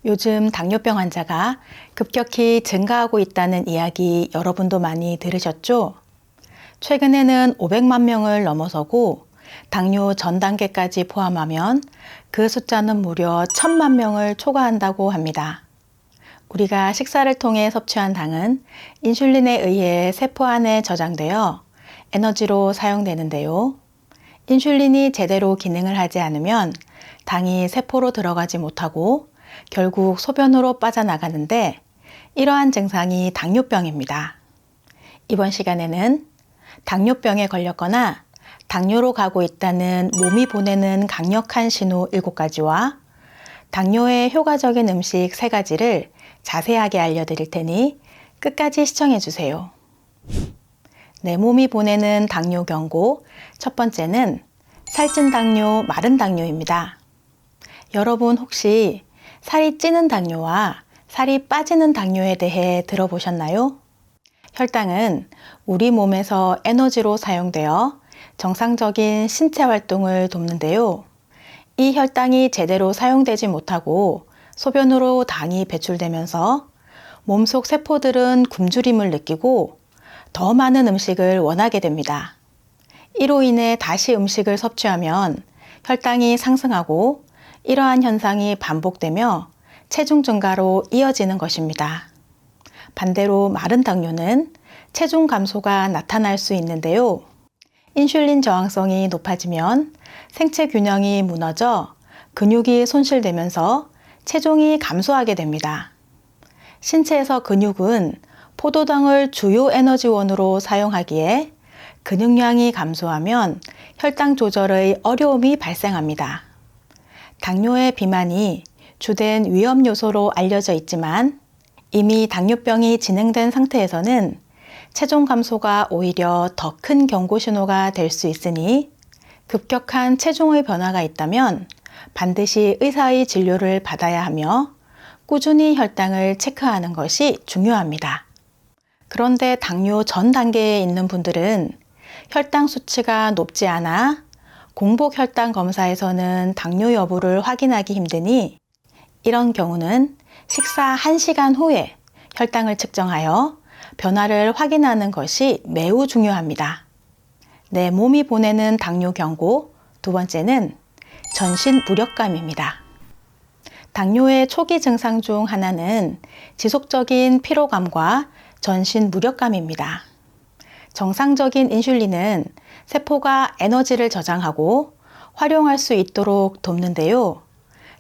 요즘 당뇨병 환자가 급격히 증가하고 있다는 이야기 여러분도 많이 들으셨죠? 최근에는 500만 명을 넘어서고 당뇨 전 단계까지 포함하면 그 숫자는 무려 1000만 명을 초과한다고 합니다. 우리가 식사를 통해 섭취한 당은 인슐린에 의해 세포 안에 저장되어 에너지로 사용되는데요. 인슐린이 제대로 기능을 하지 않으면 당이 세포로 들어가지 못하고 결국 소변으로 빠져나가는데 이러한 증상이 당뇨병입니다. 이번 시간에는 당뇨병에 걸렸거나 당뇨로 가고 있다는 몸이 보내는 강력한 신호 7가지와 당뇨에 효과적인 음식 3가지를 자세하게 알려드릴 테니 끝까지 시청해 주세요. 내 몸이 보내는 당뇨 경고 첫 번째는 살찐 당뇨, 마른 당뇨입니다. 여러분 혹시 살이 찌는 당뇨와 살이 빠지는 당뇨에 대해 들어보셨나요? 혈당은 우리 몸에서 에너지로 사용되어 정상적인 신체 활동을 돕는데요. 이 혈당이 제대로 사용되지 못하고 소변으로 당이 배출되면서 몸속 세포들은 굶주림을 느끼고 더 많은 음식을 원하게 됩니다. 이로 인해 다시 음식을 섭취하면 혈당이 상승하고 이러한 현상이 반복되며 체중 증가로 이어지는 것입니다. 반대로 마른 당뇨는 체중 감소가 나타날 수 있는데요. 인슐린 저항성이 높아지면 생체 균형이 무너져 근육이 손실되면서 체중이 감소하게 됩니다. 신체에서 근육은 포도당을 주요 에너지원으로 사용하기에 근육량이 감소하면 혈당 조절의 어려움이 발생합니다. 당뇨의 비만이 주된 위험 요소로 알려져 있지만 이미 당뇨병이 진행된 상태에서는 체중 감소가 오히려 더 큰 경고 신호가 될 수 있으니 급격한 체중의 변화가 있다면 반드시 의사의 진료를 받아야 하며 꾸준히 혈당을 체크하는 것이 중요합니다. 그런데 당뇨 전 단계에 있는 분들은 혈당 수치가 높지 않아 공복 혈당 검사에서는 당뇨 여부를 확인하기 힘드니 이런 경우는 식사 1시간 후에 혈당을 측정하여 변화를 확인하는 것이 매우 중요합니다. 내 몸이 보내는 당뇨 경고 두 번째는 전신 무력감입니다. 당뇨의 초기 증상 중 하나는 지속적인 피로감과 전신 무력감입니다. 정상적인 인슐린은 세포가 에너지를 저장하고 활용할 수 있도록 돕는데요.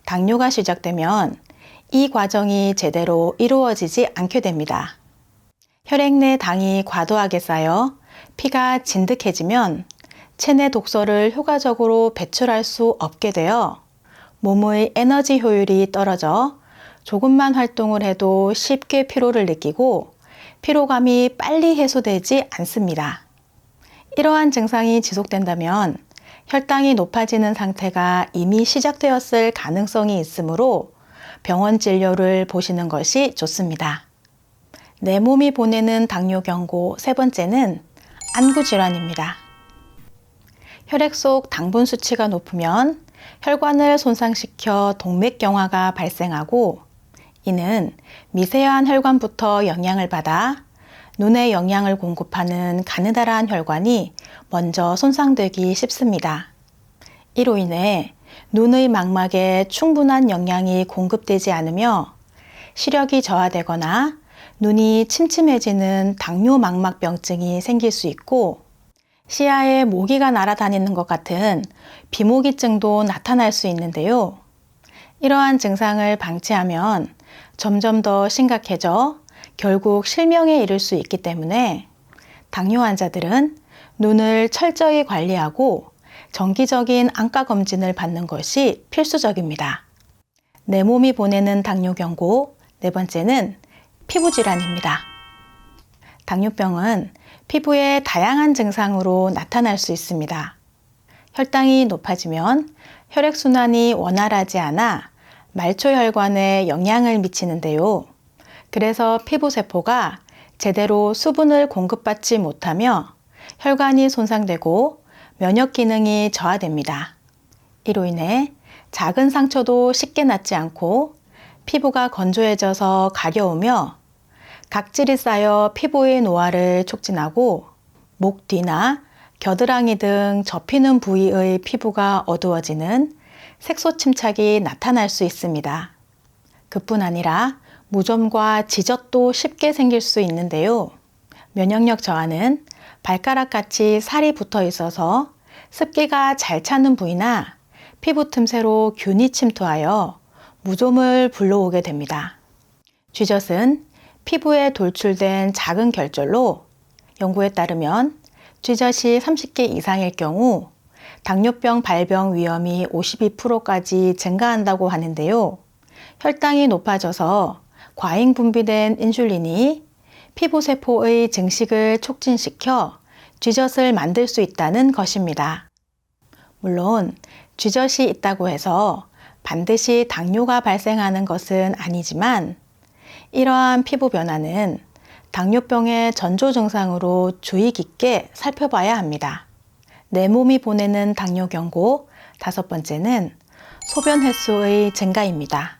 당뇨가 시작되면 이 과정이 제대로 이루어지지 않게 됩니다. 혈액 내 당이 과도하게 쌓여 피가 진득해지면 체내 독소를 효과적으로 배출할 수 없게 되어 몸의 에너지 효율이 떨어져 조금만 활동을 해도 쉽게 피로를 느끼고 피로감이 빨리 해소되지 않습니다. 이러한 증상이 지속된다면 혈당이 높아지는 상태가 이미 시작되었을 가능성이 있으므로 병원 진료를 보시는 것이 좋습니다. 내 몸이 보내는 당뇨 경고 세 번째는 안구 질환입니다. 혈액 속 당분 수치가 높으면 혈관을 손상시켜 동맥경화가 발생하고 이는 미세한 혈관부터 영향을 받아 눈에 영양을 공급하는 가느다란 혈관이 먼저 손상되기 쉽습니다. 이로 인해 눈의 망막에 충분한 영양이 공급되지 않으며 시력이 저하되거나 눈이 침침해지는 당뇨 망막병증이 생길 수 있고 시야에 모기가 날아다니는 것 같은 비모기증도 나타날 수 있는데요. 이러한 증상을 방치하면 점점 더 심각해져 결국 실명에 이를 수 있기 때문에 당뇨 환자들은 눈을 철저히 관리하고 정기적인 안과 검진을 받는 것이 필수적입니다. 내 몸이 보내는 당뇨 경고 네 번째는 피부 질환입니다. 당뇨병은 피부의 다양한 증상으로 나타날 수 있습니다. 혈당이 높아지면 혈액순환이 원활하지 않아 말초혈관에 영향을 미치는데요. 그래서 피부세포가 제대로 수분을 공급받지 못하며 혈관이 손상되고 면역 기능이 저하됩니다. 이로 인해 작은 상처도 쉽게 낫지 않고 피부가 건조해져서 가려우며 각질이 쌓여 피부의 노화를 촉진하고 목 뒤나 겨드랑이 등 접히는 부위의 피부가 어두워지는 색소 침착이 나타날 수 있습니다. 그뿐 아니라 무좀과 지젓도 쉽게 생길 수 있는데요. 면역력 저하는 발가락같이 살이 붙어 있어서 습기가 잘 차는 부위나 피부 틈새로 균이 침투하여 무좀을 불러오게 됩니다. 쥐젓은 피부에 돌출된 작은 결절로 연구에 따르면 쥐젓이 30개 이상일 경우 당뇨병 발병 위험이 52%까지 증가한다고 하는데요. 혈당이 높아져서 과잉 분비된 인슐린이 피부세포의 증식을 촉진시켜 쥐젓을 만들 수 있다는 것입니다. 물론 쥐젓이 있다고 해서 반드시 당뇨가 발생하는 것은 아니지만 이러한 피부 변화는 당뇨병의 전조 증상으로 주의 깊게 살펴봐야 합니다. 내 몸이 보내는 당뇨 경고 5번째는 소변 횟수의 증가입니다.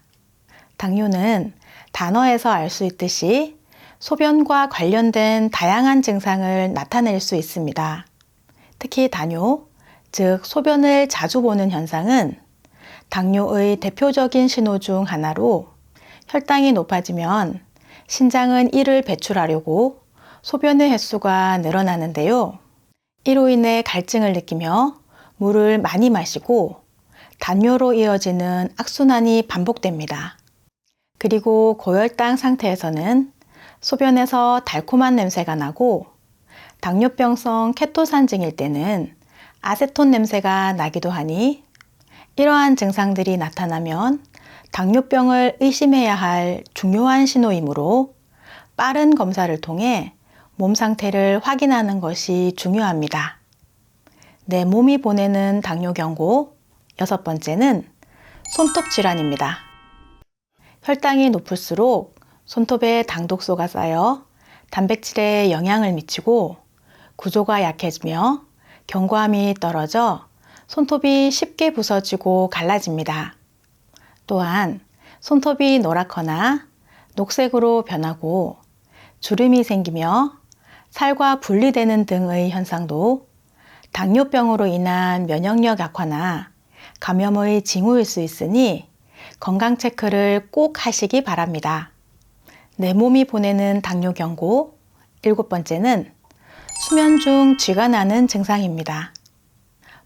당뇨는 단어에서 알 수 있듯이 소변과 관련된 다양한 증상을 나타낼 수 있습니다. 특히 당뇨, 즉 소변을 자주 보는 현상은 당뇨의 대표적인 신호 중 하나로 혈당이 높아지면 신장은 이를 배출하려고 소변의 횟수가 늘어나는데요. 이로 인해 갈증을 느끼며 물을 많이 마시고 당뇨로 이어지는 악순환이 반복됩니다. 그리고 고혈당 상태에서는 소변에서 달콤한 냄새가 나고 당뇨병성 케토산증일 때는 아세톤 냄새가 나기도 하니 이러한 증상들이 나타나면 당뇨병을 의심해야 할 중요한 신호이므로 빠른 검사를 통해 몸 상태를 확인하는 것이 중요합니다. 내 몸이 보내는 당뇨 경고 6번째는 손톱 질환입니다. 혈당이 높을수록 손톱에 당독소가 쌓여 단백질에 영향을 미치고 구조가 약해지며 견고함이 떨어져 손톱이 쉽게 부서지고 갈라집니다. 또한 손톱이 노랗거나 녹색으로 변하고 주름이 생기며 살과 분리되는 등의 현상도 당뇨병으로 인한 면역력 약화나 감염의 징후일 수 있으니 건강 체크를 꼭 하시기 바랍니다. 내 몸이 보내는 당뇨 경고 7번째는 수면 중 쥐가 나는 증상입니다.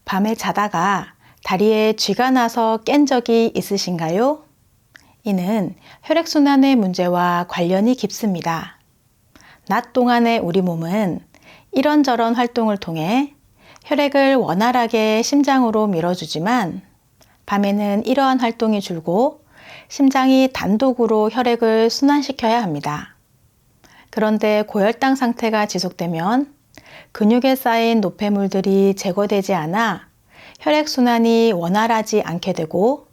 밤에 자다가 다리에 쥐가 나서 깬 적이 있으신가요? 이는 혈액순환의 문제와 관련이 깊습니다. 낮 동안의 우리 몸은 이런저런 활동을 통해 혈액을 원활하게 심장으로 밀어주지만 밤에는 이러한 활동이 줄고 심장이 단독으로 혈액을 순환시켜야 합니다. 그런데 고혈당 상태가 지속되면 근육에 쌓인 노폐물들이 제거되지 않아 혈액순환이 원활하지 않게 되고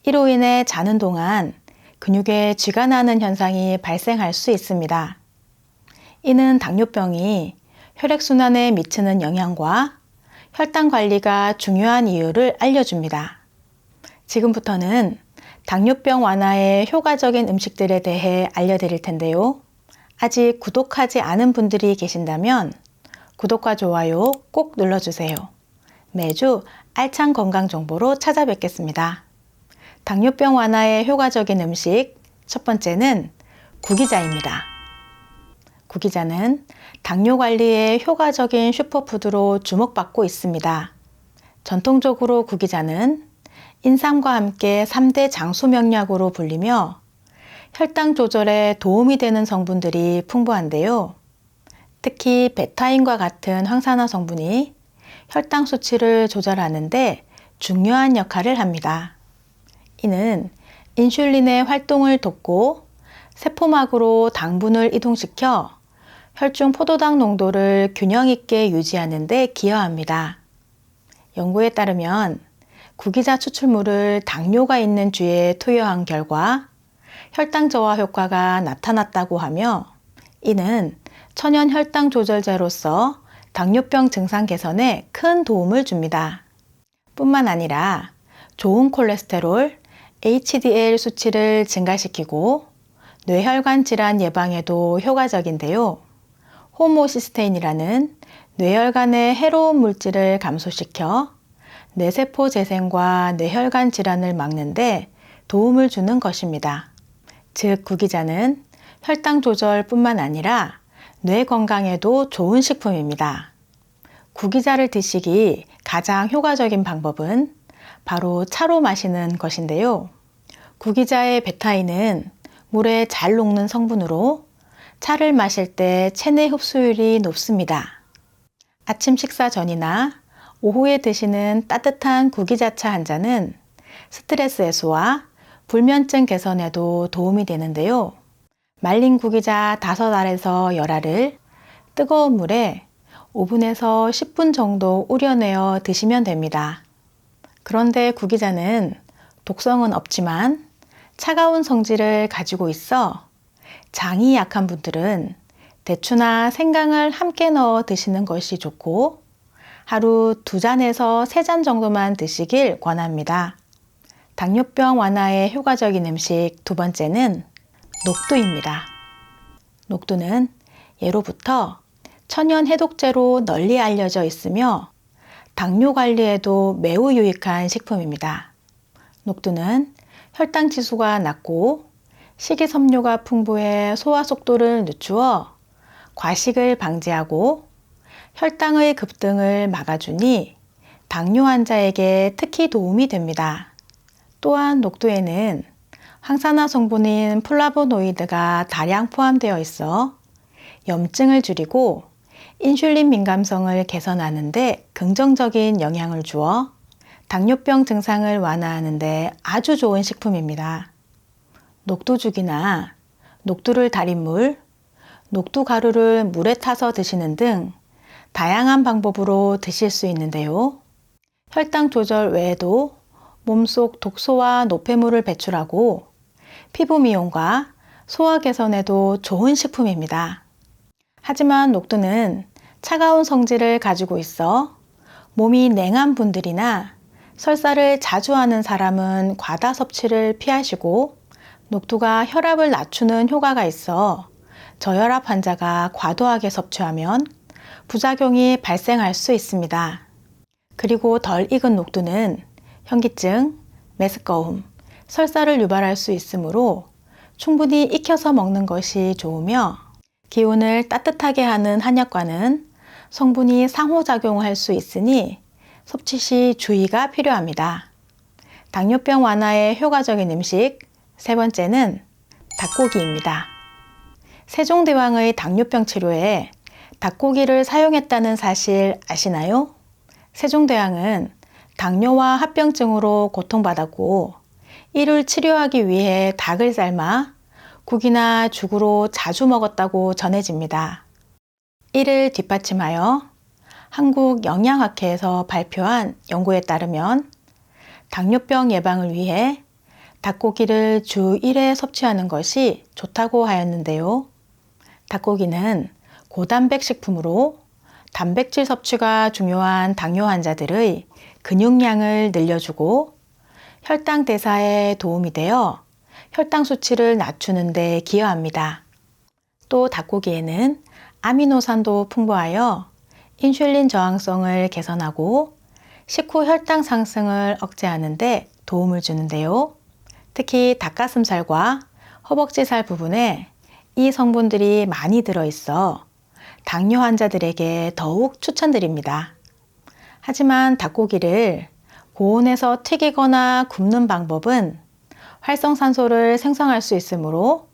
이로 인해 자는 동안 근육에 쥐가 나는 현상이 발생할 수 있습니다. 이는 당뇨병이 혈액순환에 미치는 영향과 혈당 관리가 중요한 이유를 알려줍니다. 지금부터는 당뇨병 완화에 효과적인 음식들에 대해 알려드릴 텐데요. 아직 구독하지 않은 분들이 계신다면 구독과 좋아요 꼭 눌러주세요. 매주 알찬 건강 정보로 찾아뵙겠습니다. 당뇨병 완화에 효과적인 음식 첫 번째는 구기자입니다. 구기자는 당뇨 관리에 효과적인 슈퍼푸드로 주목받고 있습니다. 전통적으로 구기자는 인삼과 함께 3대 장수명약으로 불리며 혈당 조절에 도움이 되는 성분들이 풍부한데요. 특히 베타인과 같은 항산화 성분이 혈당 수치를 조절하는데 중요한 역할을 합니다. 이는 인슐린의 활동을 돕고 세포막으로 당분을 이동시켜 혈중 포도당 농도를 균형 있게 유지하는 데 기여합니다. 연구에 따르면 구기자 추출물을 당뇨가 있는 쥐에 투여한 결과 혈당 저하 효과가 나타났다고 하며 이는 천연 혈당 조절제로서 당뇨병 증상 개선에 큰 도움을 줍니다. 뿐만 아니라 좋은 콜레스테롤, HDL 수치를 증가시키고 뇌혈관 질환 예방에도 효과적인데요. 호모시스테인이라는 뇌혈관의 해로운 물질을 감소시켜 뇌세포 재생과 뇌혈관 질환을 막는데 도움을 주는 것입니다. 즉, 구기자는 혈당 조절뿐만 아니라 뇌 건강에도 좋은 식품입니다. 구기자를 드시기 가장 효과적인 방법은 바로 차로 마시는 것인데요. 구기자의 베타인은 물에 잘 녹는 성분으로 차를 마실 때 체내 흡수율이 높습니다. 아침 식사 전이나 오후에 드시는 따뜻한 구기자차 한 잔은 스트레스 해소와 불면증 개선에도 도움이 되는데요. 말린 구기자 5알에서 10알을 뜨거운 물에 5분에서 10분 정도 우려내어 드시면 됩니다. 그런데 구기자는 독성은 없지만 차가운 성질을 가지고 있어 장이 약한 분들은 대추나 생강을 함께 넣어 드시는 것이 좋고 하루 2잔에서 3잔 정도만 드시길 권합니다. 당뇨병 완화에 효과적인 음식 두 번째는 녹두입니다. 녹두는 예로부터 천연 해독제로 널리 알려져 있으며 당뇨 관리에도 매우 유익한 식품입니다. 녹두는 혈당 지수가 낮고 식이섬유가 풍부해 소화 속도를 늦추어 과식을 방지하고 혈당의 급등을 막아주니 당뇨 환자에게 특히 도움이 됩니다. 또한 녹두에는 항산화 성분인 플라보노이드가 다량 포함되어 있어 염증을 줄이고 인슐린 민감성을 개선하는 데 긍정적인 영향을 주어 당뇨병 증상을 완화하는 데 아주 좋은 식품입니다. 녹두죽이나 녹두를 달인 물, 녹두 가루를 물에 타서 드시는 등 다양한 방법으로 드실 수 있는데요. 혈당 조절 외에도 몸속 독소와 노폐물을 배출하고 피부 미용과 소화 개선에도 좋은 식품입니다. 하지만 녹두는 차가운 성질을 가지고 있어 몸이 냉한 분들이나 설사를 자주 하는 사람은 과다 섭취를 피하시고 녹두가 혈압을 낮추는 효과가 있어 저혈압 환자가 과도하게 섭취하면 부작용이 발생할 수 있습니다. 그리고 덜 익은 녹두는 현기증, 메스꺼움, 설사를 유발할 수 있으므로 충분히 익혀서 먹는 것이 좋으며 기운을 따뜻하게 하는 한약과는 성분이 상호작용할 수 있으니 섭취 시 주의가 필요합니다. 당뇨병 완화에 효과적인 음식 세 번째는 닭고기입니다. 세종대왕의 당뇨병 치료에 닭고기를 사용했다는 사실 아시나요? 세종대왕은 당뇨와 합병증으로 고통받았고 이를 치료하기 위해 닭을 삶아 국이나 죽으로 자주 먹었다고 전해집니다. 이를 뒷받침하여 한국영양학회에서 발표한 연구에 따르면 당뇨병 예방을 위해 닭고기를 주 1회 섭취하는 것이 좋다고 하였는데요. 닭고기는 고단백 식품으로 단백질 섭취가 중요한 당뇨 환자들의 근육량을 늘려주고 혈당 대사에 도움이 되어 혈당 수치를 낮추는 데 기여합니다. 또 닭고기에는 아미노산도 풍부하여 인슐린 저항성을 개선하고 식후 혈당 상승을 억제하는 데 도움을 주는데요. 특히 닭가슴살과 허벅지살 부분에 이 성분들이 많이 들어있어 당뇨 환자들에게 더욱 추천드립니다. 하지만 닭고기를 고온에서 튀기거나 굽는 방법은 활성산소를 생성할 수 있으므로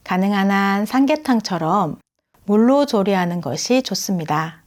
가능한 한 삼계탕처럼 물로 조리하는 것이 좋습니다.